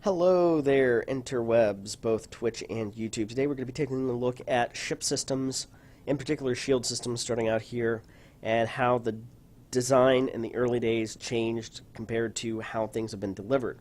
Hello there, interwebs, both Twitch and YouTube. Today we're going to be taking a look at ship systems, in particular shield systems starting out here, and how the design in the early days changed compared to how things have been delivered.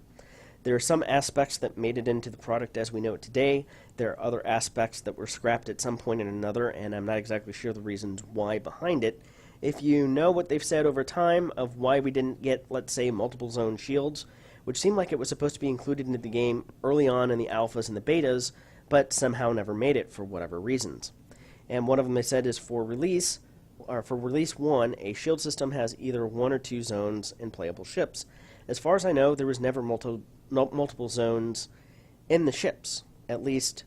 There are some aspects that made it into the product as we know it today. There are other aspects that were scrapped at some point or another, and I'm not exactly sure the reasons why behind it. If you know what they've said over time of why we didn't get, let's say, multiple zone shields, which seemed like it was supposed to be included into the game early on in the alphas and the betas, but somehow never made it for whatever reasons. And one of them they said is for release 1, a shield system has either 1 or 2 zones in playable ships. As far as I know, there was never multiple zones in the ships. At least,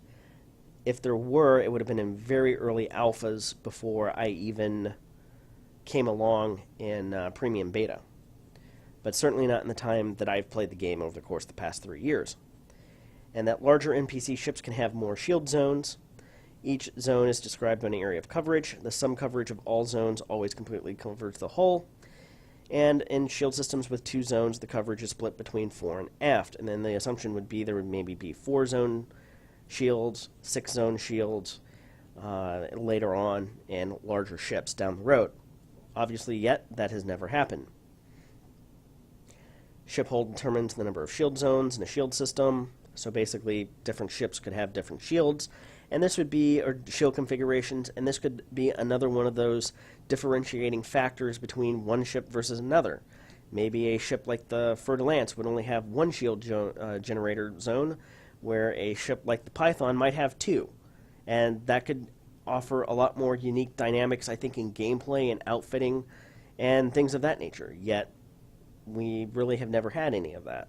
if there were, it would have been in very early alphas before I even came along in premium beta. But certainly not in the time that I've played the game over the course of the past 3 years. And that larger NPC ships can have more shield zones. Each zone is described by an area of coverage. The sum coverage of all zones always completely covers the hull. And in shield systems with 2 zones, the coverage is split between fore and aft. And then the assumption would be there would maybe be 4-zone shields, 6-zone shields later on in larger ships down the road. Obviously, yet, that has never happened. Ship hull determines the number of shield zones in a shield system, so basically different ships could have different shields, and this would be, or shield configurations, and this could be another one of those differentiating factors between one ship versus another. Maybe a ship like the Fer-de-Lance would only have 1 shield generator zone, where a ship like the Python might have 2, and that could offer a lot more unique dynamics, I think, in gameplay and outfitting and things of that nature, yet we really have never had any of that.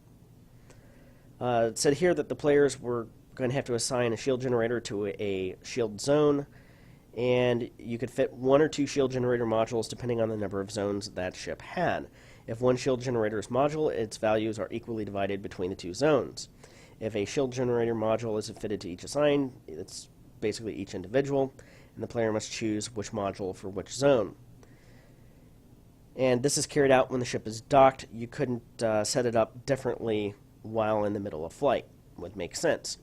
It said here that the players were going to have to assign a shield generator to a shield zone, and you could fit 1 or 2 shield generator modules depending on the number of zones that ship had. If one shield generator's module, its values are equally divided between the 2 zones. If a shield generator module is fitted to each assigned, it's basically each individual, and the player must choose which module for which zone. And this is carried out when the ship is docked. You couldn't set it up differently while in the middle of flight. Would make sense.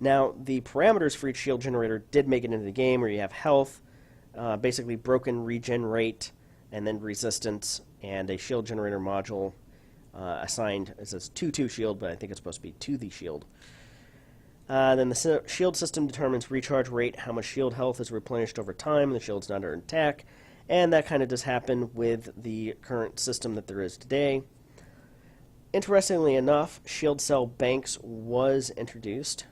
Now, the parameters for each shield generator did make it into the game, where you have health, basically broken regen rate, and then resistance, and a shield generator module assigned. It says 2-2 shield, but I think it's supposed to be to the shield. Then the shield system determines recharge rate, how much shield health is replenished over time, and the shield's not under attack. And that kind of does happen with the current system that there is today. Interestingly enough, shield cell banks was introduced,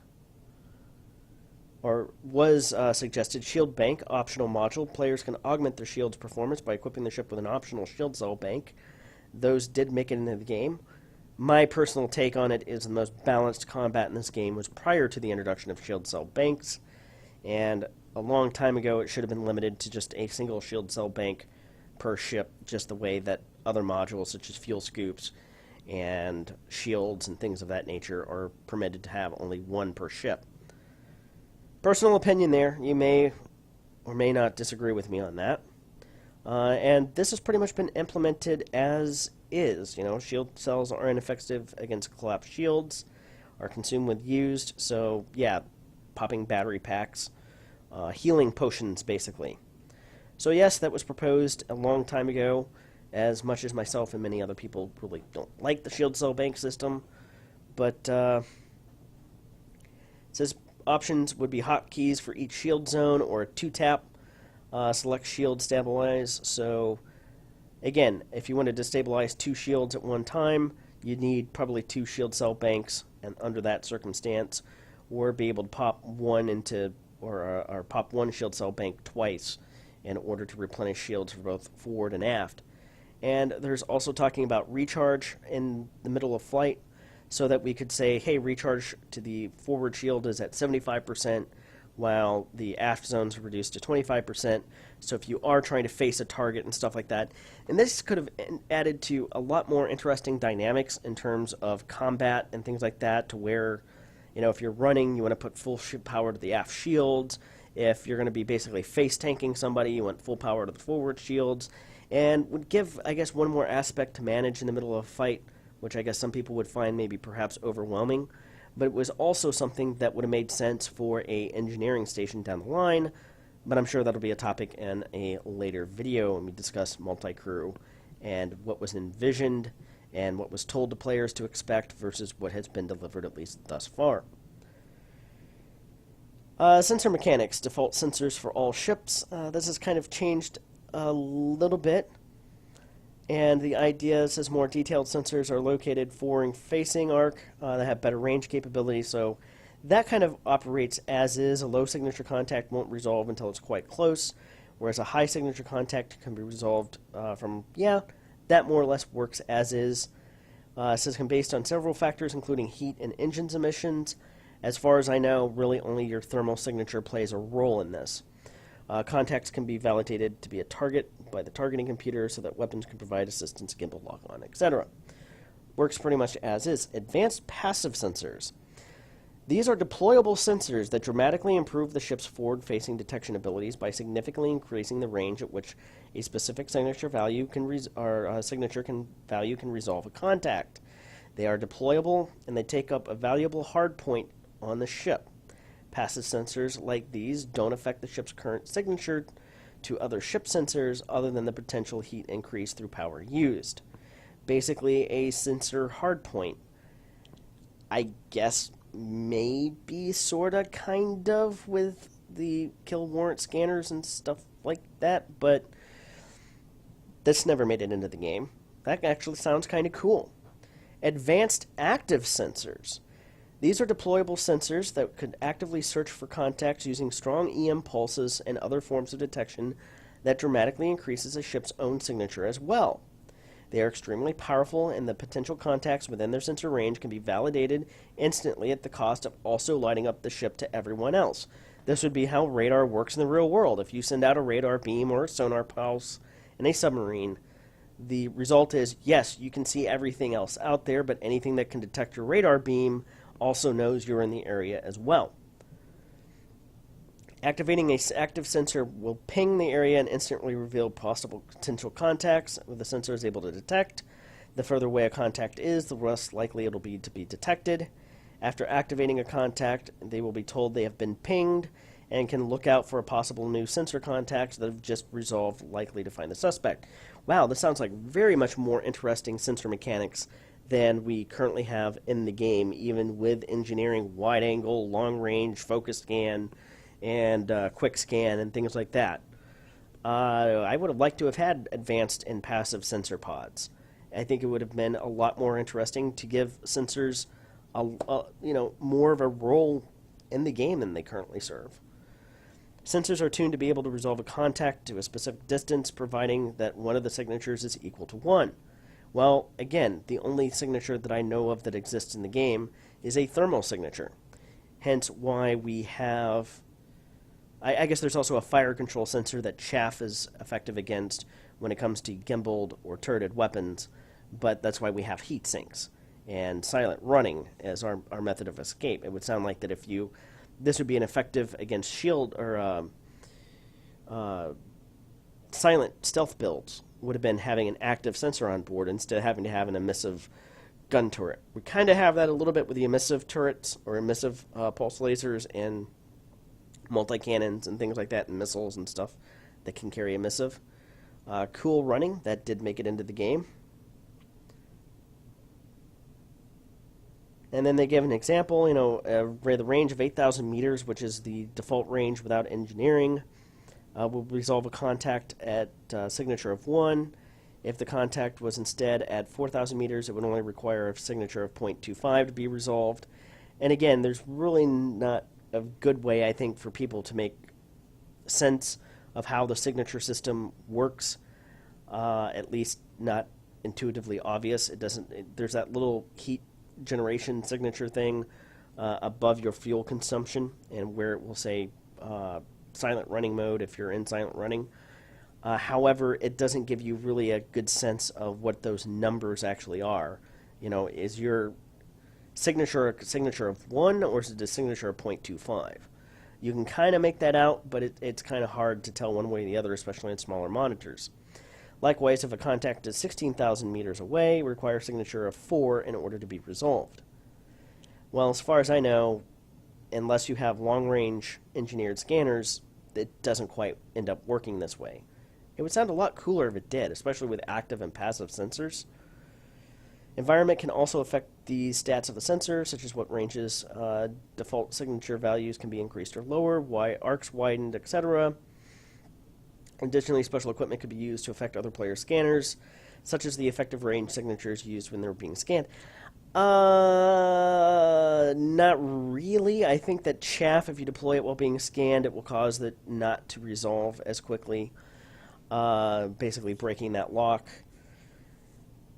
or was suggested. Shield bank, optional module. Players can augment their shield's performance by equipping the ship with an optional shield cell bank. Those did make it into the game. My personal take on it is the most balanced combat in this game was prior to the introduction of shield cell banks, and a long time ago it should have been limited to just a single shield cell bank per ship, just the way that other modules such as fuel scoops and shields and things of that nature are permitted to have only 1 per ship. Personal opinion there. You may or may not disagree with me on that. And this has pretty much been implemented as is. You know, shield cells are ineffective against collapsed shields, are consumed when used, so yeah, popping battery packs, healing potions, basically. So yes, that was proposed a long time ago, as much as myself and many other people really don't like the shield cell bank system, but it says options would be hotkeys for each shield zone, or a 2-tap, select shield stabilize. So again, if you wanted to stabilize 2 shields at one time, you'd need probably 2 shield cell banks, and under that circumstance, or be able to pop one into or pop 1 shield cell bank twice in order to replenish shields for both forward and aft. And there's also talking about recharge in the middle of flight, so that we could say, hey, recharge to the forward shield is at 75%, while the aft zones are reduced to 25%. So if you are trying to face a target and stuff like that, and this could have added to a lot more interesting dynamics in terms of combat and things like that, to where, you know, if you're running, you want to put full power to the aft shields. If you're going to be basically face tanking somebody, you want full power to the forward shields, and would give, I guess, one more aspect to manage in the middle of a fight which I guess some people would find maybe perhaps overwhelming, but it was also something that would have made sense for a engineering station down the line, but I'm sure that'll be a topic in a later video when we discuss multi-crew and what was envisioned and what was told to players to expect versus what has been delivered, at least thus far. Sensor mechanics, default sensors for all ships. This has kind of changed a little bit. And the idea says more detailed sensors are located forward facing arc that have better range capability. So that kind of operates as is. A low signature contact won't resolve until it's quite close, whereas a high signature contact can be resolved that more or less works as is. It says based on several factors, including heat and engines emissions. As far as I know, really only your thermal signature plays a role in this. Contacts can be validated to be a target by the targeting computer so that weapons can provide assistance, gimbal, lock-on, etc. Works pretty much as is. Advanced passive sensors. These are deployable sensors that dramatically improve the ship's forward-facing detection abilities by significantly increasing the range at which a specific signature value can resolve a contact. They are deployable and they take up a valuable hard point on the ship. Passive sensors like these don't affect the ship's current signature to other ship sensors other than the potential heat increase through power used. Basically, a sensor hardpoint. I guess maybe sorta kind of with the kill warrant scanners and stuff like that, but this never made it into the game. That actually sounds kind of cool. Advanced active sensors. These are deployable sensors that could actively search for contacts using strong EM pulses and other forms of detection that dramatically increases a ship's own signature as well. They are extremely powerful, and the potential contacts within their sensor range can be validated instantly at the cost of also lighting up the ship to everyone else. This would be how radar works in the real world. If you send out a radar beam or a sonar pulse in a submarine, the result is, yes, you can see everything else out there, but anything that can detect your radar beam also knows you're in the area as well. Activating an active sensor will ping the area and instantly reveal possible potential contacts the sensor is able to detect. The further away a contact is, the less likely it'll be to be detected. After activating a contact, they will be told they have been pinged and can look out for a possible new sensor contact that have just resolved, likely to find the suspect. Wow, this sounds like very much more interesting sensor mechanics than we currently have in the game, even with engineering wide angle, long range, focus scan, and quick scan, and things like that. I would have liked to have had advanced and passive sensor pods. I think it would have been a lot more interesting to give sensors more of a role in the game than they currently serve. Sensors are tuned to be able to resolve a contact to a specific distance, providing that one of the signatures is equal to 1. Well, again, the only signature that I know of that exists in the game is a thermal signature. Hence why we have... I guess there's also a fire control sensor that chaff is effective against when it comes to gimbaled or turreted weapons, but that's why we have heat sinks and silent running as our method of escape. It would sound like that if you... This would be an effective against shield or silent stealth builds would have been having an active sensor on board instead of having to have an emissive gun turret. We kind of have that a little bit with the emissive turrets or emissive pulse lasers and multi-cannons and things like that, and missiles and stuff that can carry emissive. Cool running, that did make it into the game. And then they give an example, the range of 8,000 meters, which is the default range without engineering, will resolve a contact at signature of 1. If the contact was instead at 4,000 meters, it would only require a signature of 0.25 to be resolved. And again, there's really not a good way, I think, for people to make sense of how the signature system works, at least not intuitively obvious. It doesn't. There's that little heat generation signature thing above your fuel consumption, and where it will say silent running mode if you're in silent running. However, it doesn't give you really a good sense of what those numbers actually are. Is your signature a signature of 1 or is it a signature of 0.25? You can kind of make that out, but it's kind of hard to tell one way or the other, especially in smaller monitors. Likewise, if a contact is 16,000 meters away, require a signature of 4 in order to be resolved. Well, as far as I know, unless you have long-range engineered scanners, it doesn't quite end up working this way. It would sound a lot cooler if it did, especially with active and passive sensors. Environment can also affect the stats of the sensor, such as what ranges default signature values can be increased or lower, why arcs widened, etc. Additionally, special equipment could be used to affect other players' scanners, such as the effective range signatures used when they're being scanned. Not really. I think that chaff, if you deploy it while being scanned, it will cause it not to resolve as quickly, basically breaking that lock.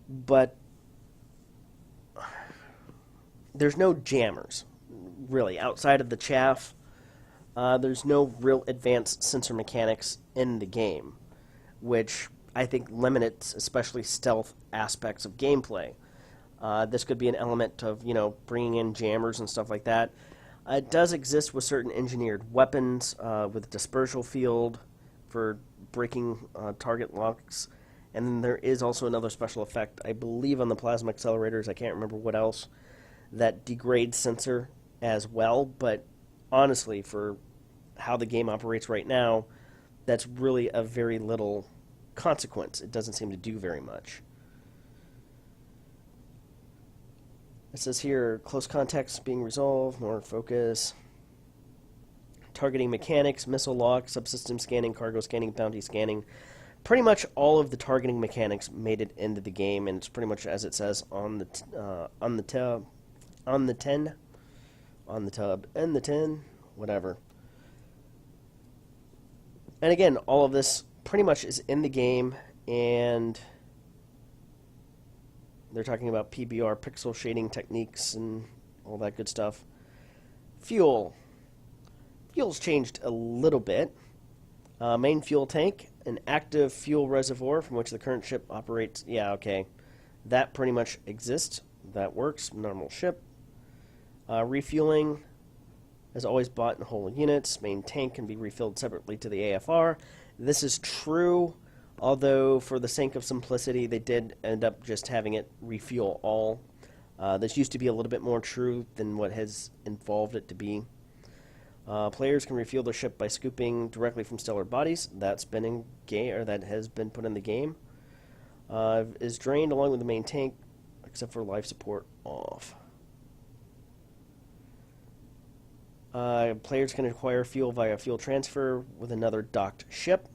But there's no jammers, really, outside of the chaff. There's no real advanced sensor mechanics in the game, which I think limits especially stealth aspects of gameplay. This could be an element of, bringing in jammers and stuff like that. It does exist with certain engineered weapons, with dispersal field for breaking target locks. And then there is also another special effect, I believe on the plasma accelerators, I can't remember what else, that degrades sensor as well. But honestly, for how the game operates right now, that's really of very little consequence. It doesn't seem to do very much. It says here, close contacts being resolved, more focus, targeting mechanics, missile lock, subsystem scanning, cargo scanning, bounty scanning. Pretty much all of the targeting mechanics made it into the game, and it's pretty much as it says on the tub, and the 10, whatever. And again, all of this pretty much is in the game, and they're talking about PBR, pixel shading techniques, and all that good stuff. Fuel. Fuel's changed a little bit. Main fuel tank, an active fuel reservoir from which the current ship operates. Yeah, okay. That pretty much exists. That works. Normal ship. Refueling, as always, bought in whole units. Main tank can be refilled separately to the AFR. This is true, although for the sake of simplicity, they did end up just having it refuel all. This used to be a little bit more true than what has involved it to be. Players can refuel their ship by scooping directly from stellar bodies. That's been in game, or that has been put in the game. Is drained along with the main tank, except for life support off. Players can acquire fuel via fuel transfer with another docked ship.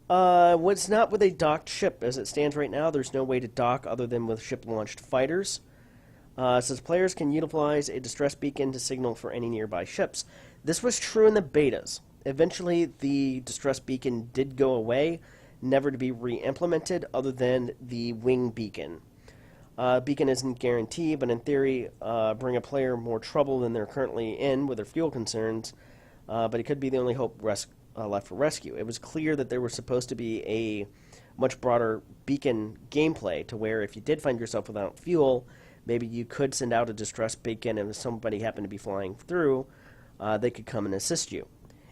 What's not with a docked ship? As it stands right now, there's no way to dock other than with ship-launched fighters. It says players can utilize a distress beacon to signal for any nearby ships. This was true in the betas. Eventually, the distress beacon did go away, never to be re-implemented other than the wing beacon. Beacon isn't guaranteed, but in theory, bring a player more trouble than they're currently in with their fuel concerns, but it could be the only hope left for rescue. It was clear that there was supposed to be a much broader beacon gameplay to where if you did find yourself without fuel, maybe you could send out a distress beacon, and if somebody happened to be flying through, they could come and assist you.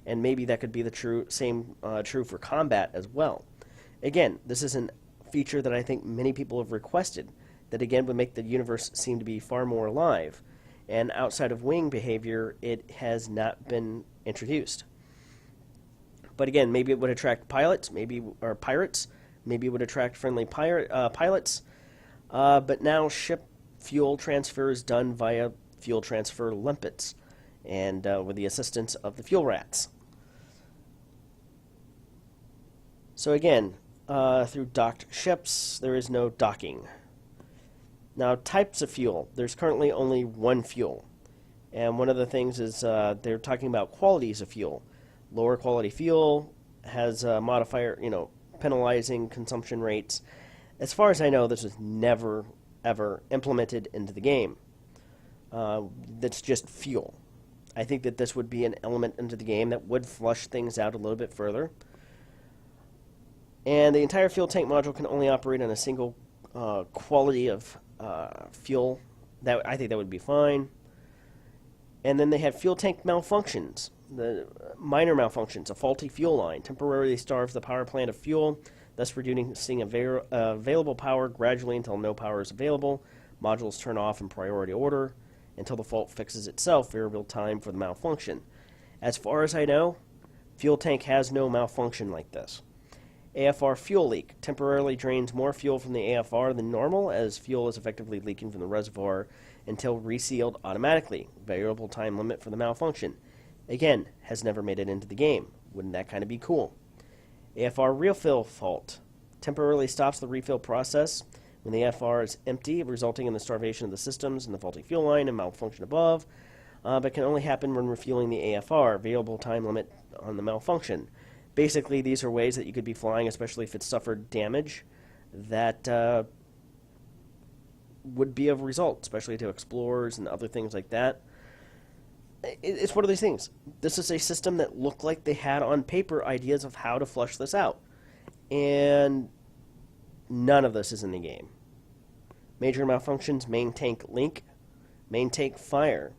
And maybe that could be the same for combat as well. Again, this is a feature that I think many people have requested, that again would make the universe seem to be far more alive. And outside of wing behavior, it has not been introduced. But again, maybe it would attract pilots, or pirates. Maybe it would attract friendly pilots. But now ship fuel transfer is done via fuel transfer limpets, and with the assistance of the fuel rats. So again, through docked ships, there is no docking. Now, types of fuel. There's currently only one fuel. And one of the things is they're talking about qualities of fuel. Lower quality fuel has a modifier, penalizing consumption rates. As far as I know, this was never, ever implemented into the game. That's just fuel. I think that this would be an element into the game that would flush things out a little bit further. And the entire fuel tank module can only operate on a single quality of fuel. I think that would be fine. And then they have fuel tank malfunctions. The minor malfunctions, a faulty fuel line temporarily starves the power plant of fuel. thus reducing available power gradually until no power is available. Modules turn off in priority order until the fault fixes itself, variable time for the malfunction. As far as I know, fuel tank has no malfunction like this. AFR fuel leak temporarily drains more fuel from the AFR than normal, as fuel is effectively leaking from the reservoir until resealed automatically. Variable time limit for the malfunction. Again, has never made it into the game. Wouldn't that kind of be cool? AFR refill fault temporarily stops the refill process when the AFR is empty, resulting in the starvation of the systems and the faulty fuel line and malfunction above, but can only happen when refueling the AFR. Variable time limit on the malfunction. Basically, these are ways that you could be flying, especially if it suffered damage, that would be a result, especially to explorers and other things like that. It's one of these things. This is a system that looked like they had on paper ideas of how to flush this out. And none of this is in the game. Major malfunctions: main tank leak, main tank fire.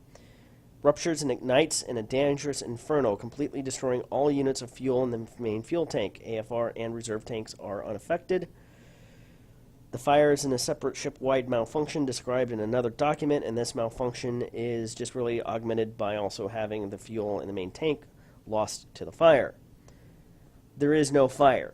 Ruptures and ignites in a dangerous inferno, completely destroying all units of fuel in the main fuel tank. AFR and reserve tanks are unaffected. The fire is in a separate ship-wide malfunction described in another document, and this malfunction is just really augmented by also having the fuel in the main tank lost to the fire. There is no fire.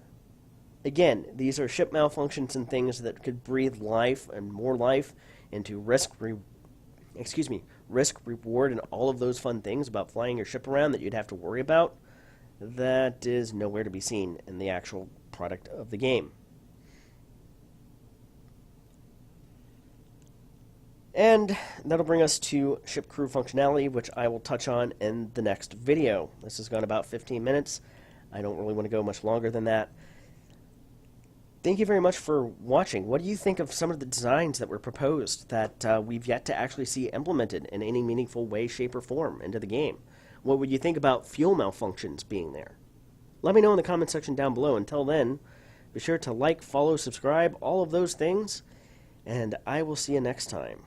Again, these are ship malfunctions and things that could breathe life and more life into risk, reward, and all of those fun things about flying your ship around that you'd have to worry about. That is nowhere to be seen in the actual product of the game. And that'll bring us to ship crew functionality, which I will touch on in the next video. This has gone about 15 minutes. I don't really want to go much longer than that. Thank you very much for watching. What do you think of some of the designs that were proposed that we've yet to actually see implemented in any meaningful way, shape, or form into the game? What would you think about fuel malfunctions being there? Let me know in the comment section down below. Until then, be sure to like, follow, subscribe, all of those things, and I will see you next time.